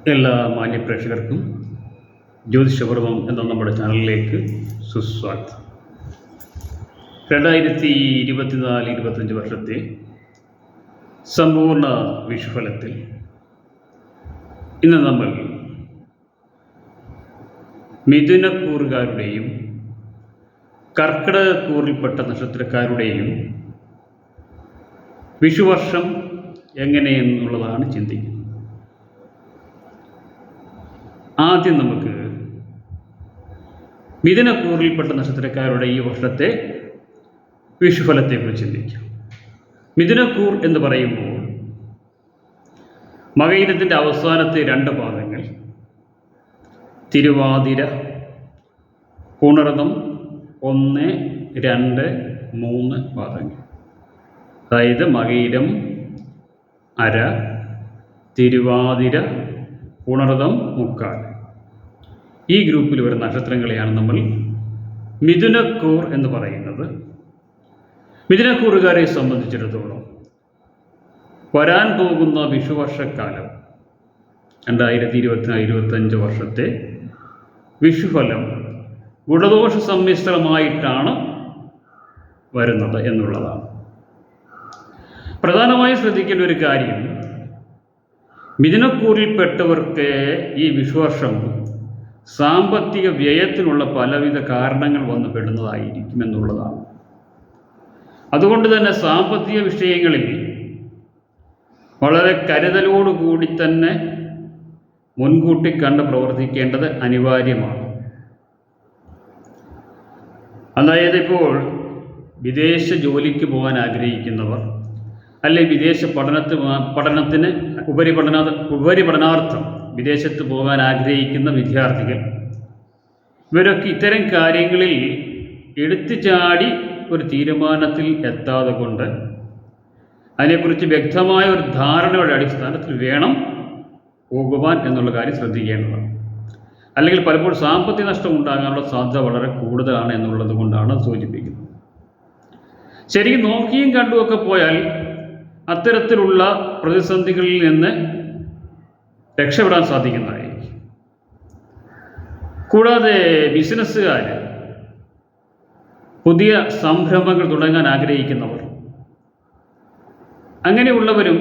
എല്ലാ മാന്യപ്രേക്ഷകർക്കും ജ്യോതിഷപർവം എന്ന നമ്മുടെ ചാനലിലേക്ക് സുസ്വാഗതം. 2024-25 വർഷത്തെ സമ്പൂർണ്ണ വിഷുഫലത്തിൽ ഇന്ന് നമ്മൾ മിഥുനക്കൂറുകാരുടെയും കർക്കിടകക്കൂറിൽപ്പെട്ട നക്ഷത്രക്കാരുടെയും വിഷുവർഷം എങ്ങനെയെന്നുള്ളതാണ് ചിന്തിക്കുന്നത്. ആദ്യം നമുക്ക് മിഥുനക്കൂറിൽപ്പെട്ട നക്ഷത്രക്കാരുടെ ഈ വർഷത്തെ വിഷുഫലത്തെക്കുറിച്ച് ചിന്തിക്കാം. മിഥുനക്കൂർ എന്ന് പറയുമ്പോൾ മകയിരത്തിൻ്റെ അവസാനത്തെ 2 പാദങ്ങൾ തിരുവാതിര, പുണർദം 1, 2, 3 പാദങ്ങൾ. അതായത് മകയിരം, അര, തിരുവാതിര, പുണർദം, മുക്കാൽ. ഈ ഗ്രൂപ്പിൽ വരുന്ന നക്ഷത്രങ്ങളെയാണ് നമ്മൾ മിഥുനക്കൂർ എന്ന് പറയുന്നത്. മിഥുനക്കൂറുകാരെ സംബന്ധിച്ചിടത്തോളം വരാൻ പോകുന്ന വിഷുവർഷക്കാലം 2024-25 വർഷത്തെ വിഷുഫലം ഗുണദോഷ സമ്മിശ്രമായിട്ടാണ് വരുന്നത് എന്നുള്ളതാണ്. പ്രധാനമായും ശ്രദ്ധിക്കേണ്ട ഒരു കാര്യം, മിഥുനക്കൂറിൽപ്പെട്ടവർക്ക് ഈ വിഷുവർഷം സാമ്പത്തിക വ്യയത്തിനുള്ള പലവിധ കാരണങ്ങൾ വന്നു പെടുന്നതായിരിക്കും എന്നുള്ളതാണ്. അതുകൊണ്ട് തന്നെ സാമ്പത്തിക വിഷയങ്ങളിൽ വളരെ കരുതലോടുകൂടി തന്നെ മുൻകൂട്ടി കണ്ട് പ്രവർത്തിക്കേണ്ടത് അനിവാര്യമാണ്. അതായത് ഇപ്പോൾ വിദേശ ജോലിക്ക് പോകാൻ ആഗ്രഹിക്കുന്നവർ, അല്ലെങ്കിൽ വിദേശ പഠനത്തിന് ഉപരിപഠനാർത്ഥം വിദേശത്ത് പോകാൻ ആഗ്രഹിക്കുന്ന വിദ്യാർത്ഥികൾ, ഇവരൊക്കെ ഇത്തരം കാര്യങ്ങളിൽ എടുത്തുചാടി ഒരു തീരുമാനത്തിൽ എത്താതെ കൊണ്ട് അതിനെക്കുറിച്ച് വ്യക്തമായ ഒരു ധാരണയുടെ അടിസ്ഥാനത്തിൽ വേണം പോകുവാൻ എന്നുള്ള കാര്യം ശ്രദ്ധിക്കേണ്ടതാണ്. അല്ലെങ്കിൽ പലപ്പോഴും സാമ്പത്തിക നഷ്ടം ഉണ്ടാകാനുള്ള സാധ്യത വളരെ കൂടുതലാണ് എന്നുള്ളത് കൊണ്ടാണ് സൂചിപ്പിക്കുന്നത്. ശരിക്കും നോക്കിയും കണ്ടുമൊക്കെ പോയാൽ അത്തരത്തിലുള്ള പ്രതിസന്ധികളിൽ നിന്ന് രക്ഷപ്പെടാൻ സാധിക്കുന്നതായിരിക്കും. കൂടാതെ ബിസിനസ്സുകാർ, പുതിയ സംരംഭങ്ങൾ തുടങ്ങാൻ ആഗ്രഹിക്കുന്നവർ, അങ്ങനെയുള്ളവരും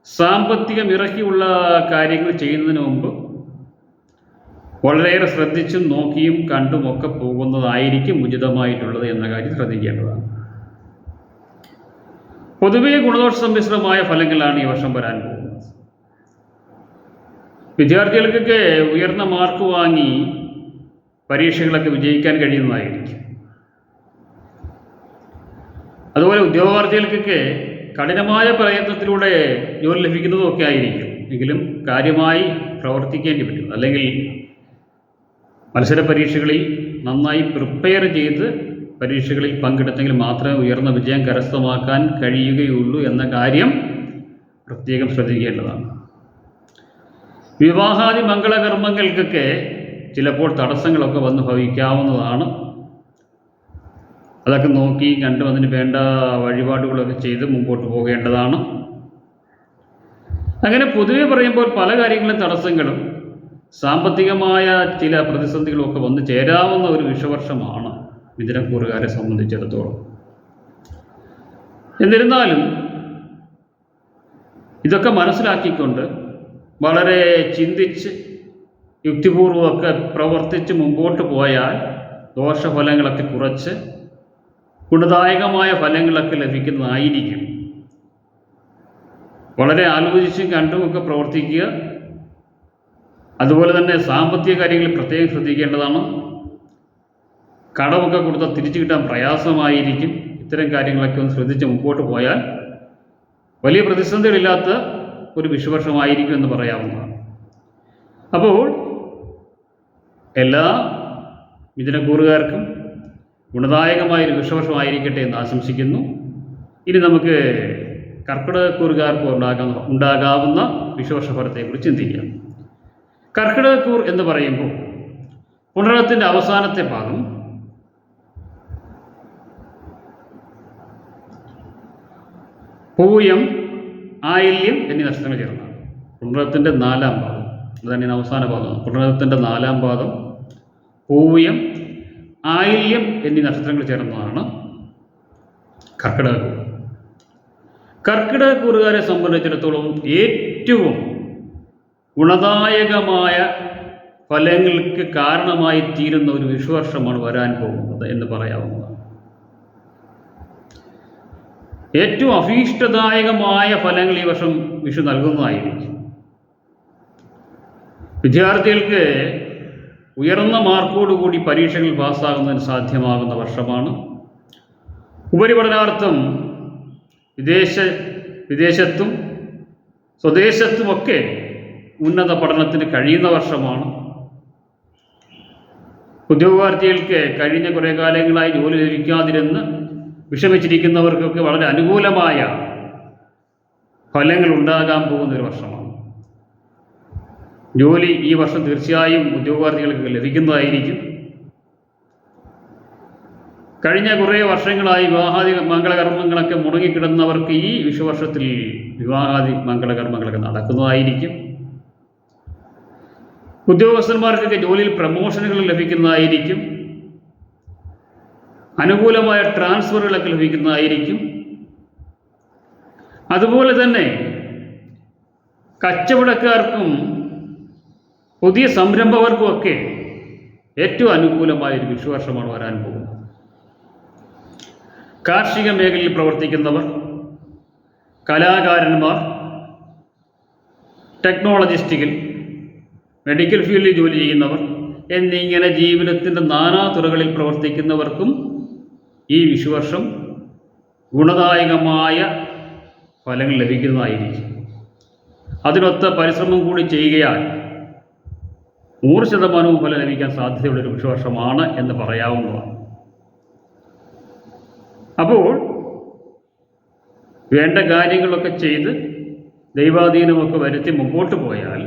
സാമ്പത്തികം ഇറക്കിയുള്ള കാര്യങ്ങൾ ചെയ്യുന്നതിന് മുമ്പ് വളരെയേറെ ശ്രദ്ധിച്ചും നോക്കിയും കണ്ടുമൊക്കെ പോകുന്നതായിരിക്കും ഉചിതമായിട്ടുള്ളത് എന്ന കാര്യം ശ്രദ്ധിക്കേണ്ടതാണ്. പൊതുവേ ഗുണദോഷ സമ്മിശ്രമായ ഫലങ്ങളാണ് ഈ വർഷം വരാൻ പോകുന്നത്. വിദ്യാർത്ഥികൾക്കൊക്കെ ഉയർന്ന മാർക്ക് വാങ്ങി പരീക്ഷകളൊക്കെ വിജയിക്കാൻ കഴിയുന്നതായിരിക്കും. അതുപോലെ ഉദ്യോഗാർത്ഥികൾക്കൊക്കെ കഠിനമായ പ്രയത്നത്തിലൂടെ ജോലി ലഭിക്കുന്നതൊക്കെ ആയിരിക്കും. എങ്കിലും കാര്യമായി പ്രവർത്തിക്കേണ്ടി പറ്റും. അല്ലെങ്കിൽ മത്സര പരീക്ഷകളിൽ നന്നായി പ്രിപ്പയർ ചെയ്ത് പരീക്ഷകളിൽ പങ്കെടുത്തെങ്കിൽ മാത്രമേ ഉയർന്ന വിജയം കരസ്ഥമാക്കാൻ കഴിയുകയുള്ളൂ എന്ന കാര്യം പ്രത്യേകം ശ്രദ്ധിക്കേണ്ടതാണ്. വിവാഹാദി മംഗളകർമ്മങ്ങൾക്കൊക്കെ ചിലപ്പോൾ തടസ്സങ്ങളൊക്കെ വന്ന് ഭവിക്കാവുന്നതാണ്. അതൊക്കെ നോക്കി കണ്ടും അതിന് വേണ്ട വഴിപാടുകളൊക്കെ ചെയ്ത് മുമ്പോട്ട് പോകേണ്ടതാണ്. അങ്ങനെ പൊതുവെ പറയുമ്പോൾ പല കാര്യങ്ങളും തടസ്സങ്ങളും സാമ്പത്തികമായ ചില പ്രതിസന്ധികളും ഒക്കെ വന്ന് ചേരാവുന്ന ഒരു വിഷുവർഷമാണ് മിഥുനക്കൂറുകാരെ സംബന്ധിച്ചിടത്തോളം. എന്നിരുന്നാലും ഇതൊക്കെ മനസ്സിലാക്കിക്കൊണ്ട് വളരെ ചിന്തിച്ച് യുക്തിപൂർവമൊക്കെ പ്രവർത്തിച്ച് മുമ്പോട്ട് പോയാൽ ദോഷഫലങ്ങളൊക്കെ കുറച്ച് ഗുണദായകമായ ഫലങ്ങളൊക്കെ ലഭിക്കുന്നതായിരിക്കും. വളരെ ആലോചിച്ചും കണ്ടുമൊക്കെ പ്രവർത്തിക്കുക. അതുപോലെ തന്നെ സാമ്പത്തിക കാര്യങ്ങളിൽ പ്രത്യേകം ശ്രദ്ധിക്കേണ്ടതാണ്. കടമൊക്കെ കൊടുത്താൽ തിരിച്ചു കിട്ടാൻ പ്രയാസമായിരിക്കും. ഇത്തരം കാര്യങ്ങളൊക്കെ ഒന്ന് ശ്രദ്ധിച്ച് മുമ്പോട്ട് പോയാൽ വലിയ പ്രതിസന്ധികളില്ലാത്ത ഒരു വിഷുവർഷമായിരിക്കും എന്ന് പറയാവുന്നതാണ്. അപ്പോൾ എല്ലാ മിഥുനക്കൂറുകാർക്കും ഗുണദായകമായൊരു വിഷുവർഷമായിരിക്കട്ടെ എന്ന് ആശംസിക്കുന്നു. ഇനി നമുക്ക് കർക്കിടകക്കൂറുകാർക്ക് ഉണ്ടാകാവുന്ന വിഷുവർഷഫലത്തെക്കുറിച്ച് ചിന്തിക്കാം. കർക്കിടകക്കൂർ എന്ന് പറയുമ്പോൾ പുണർദത്തിൻ്റെ അവസാനത്തെ ഭാഗം പൂയം, ആയില്യം എന്നീ നക്ഷത്രങ്ങൾ ചേർന്നതാണ്. പുണർദത്തിൻ്റെ 4-ാം പാദം, അതുതന്നെയാണ് അവസാന പാദം. പുണർദത്തിൻ്റെ 4-ാം പാദം പൂയം, ആയില്യം എന്നീ നക്ഷത്രങ്ങൾ ചേർന്നതാണ് കർക്കിടകക്കൂറ്. കർക്കിടകക്കൂറുകാരെ സംബന്ധിച്ചിടത്തോളം ഏറ്റവും ഗുണദായകമായ ഫലങ്ങൾക്ക് കാരണമായി തീരുന്ന ഒരു വിഷുവർഷമാണ് വരാൻ പോകുന്നത് എന്ന് പറയാവുന്നതാണ്. ഏറ്റവും അഭീഷ്ടദായകമായ ഫലങ്ങൾ ഈ വർഷം വിഷു നൽകുന്നതായിരിക്കും. വിദ്യാർത്ഥികൾക്ക് ഉയർന്ന മാർക്കോടുകൂടി പരീക്ഷകൾ പാസ്സാകുന്നതിന് സാധ്യമാകുന്ന വർഷമാണ്. ഉപരിപഠനാർത്ഥം വിദേശത്തും സ്വദേശത്തുമൊക്കെ ഉന്നത പഠനത്തിന് കഴിയുന്ന വർഷമാണ്. ഉദ്യോഗാർത്ഥികൾക്ക് കഴിഞ്ഞ കുറേ കാലങ്ങളായി ജോലി ലഭിക്കാതിരുന്ന് വിഷമിച്ചിരിക്കുന്നവർക്കൊക്കെ വളരെ അനുകൂലമായ ഫലങ്ങൾ ഉണ്ടാകാൻ പോകുന്നൊരു വർഷമാണ്. ജോലി ഈ വർഷം തീർച്ചയായും ഉദ്യോഗാർത്ഥികൾക്ക് ലഭിക്കുന്നതായിരിക്കും. കഴിഞ്ഞ കുറേ വർഷങ്ങളായി വിവാഹാദി മംഗളകർമ്മങ്ങളൊക്കെ മുടങ്ങിക്കിടന്നവർക്ക് ഈ വിഷുവർഷത്തിൽ വിവാഹാദി മംഗളകർമ്മങ്ങളൊക്കെ നടക്കുന്നതായിരിക്കും. ഉദ്യോഗസ്ഥന്മാർക്കൊക്കെ ജോലിയിൽ പ്രമോഷനുകൾ ലഭിക്കുന്നതായിരിക്കും. അനുകൂലമായ ട്രാൻസ്ഫറുകളൊക്കെ ലഭിക്കുന്നതായിരിക്കും. അതുപോലെ തന്നെ കച്ചവടക്കാർക്കും പുതിയ സംരംഭകർക്കുമൊക്കെ ഏറ്റവും അനുകൂലമായൊരു വിഷുവർഷമാണ് വരാൻ പോകുന്നത്. കാർഷിക മേഖലയിൽ പ്രവർത്തിക്കുന്നവർ, കലാകാരന്മാർ, ടെക്നോളജിസ്റ്റുകൾ, മെഡിക്കൽ ഫീൽഡിൽ ജോലി ചെയ്യുന്നവർ എന്നിങ്ങനെ ജീവിതത്തിൻ്റെ നാനാ തുറകളിൽ പ്രവർത്തിക്കുന്നവർക്കും ഈ വിഷുവർഷം ഗുണദായകമായ ഫലങ്ങൾ ലഭിക്കുന്നതായിരിക്കും. അതിനൊത്ത പരിശ്രമം കൂടി ചെയ്യുകയാൽ 100% ഫലം ലഭിക്കാൻ സാധ്യതയുള്ളൊരു വിഷുവർഷമാണ് എന്ന് പറയാവുന്നതാണ്. അപ്പോൾ വേണ്ട കാര്യങ്ങളൊക്കെ ചെയ്ത് ദൈവാധീനമൊക്കെ വരുത്തി മുമ്പോട്ട് പോയാൽ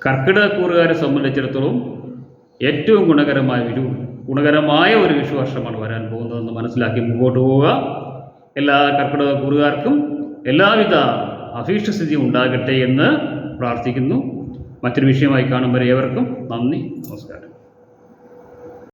കർക്കിടകക്കൂറുകാരെ സംബന്ധിച്ചിടത്തോളം ഏറ്റവും ഗുണകരമായ ഒരു വിഷുവർഷമാണ് വരാൻ പോകുന്നതെന്ന് മനസ്സിലാക്കി മുമ്പോട്ട് പോവുക. എല്ലാ കർക്കിടകക്കൂറുകാർക്കും എല്ലാവിധ അഭീഷ്ടസ്ഥിതിയും ഉണ്ടാകട്ടെ എന്ന് പ്രാർത്ഥിക്കുന്നു. മറ്റൊരു വിഷയമായി കാണും വരെ ഏവർക്കും നന്ദി, നമസ്കാരം.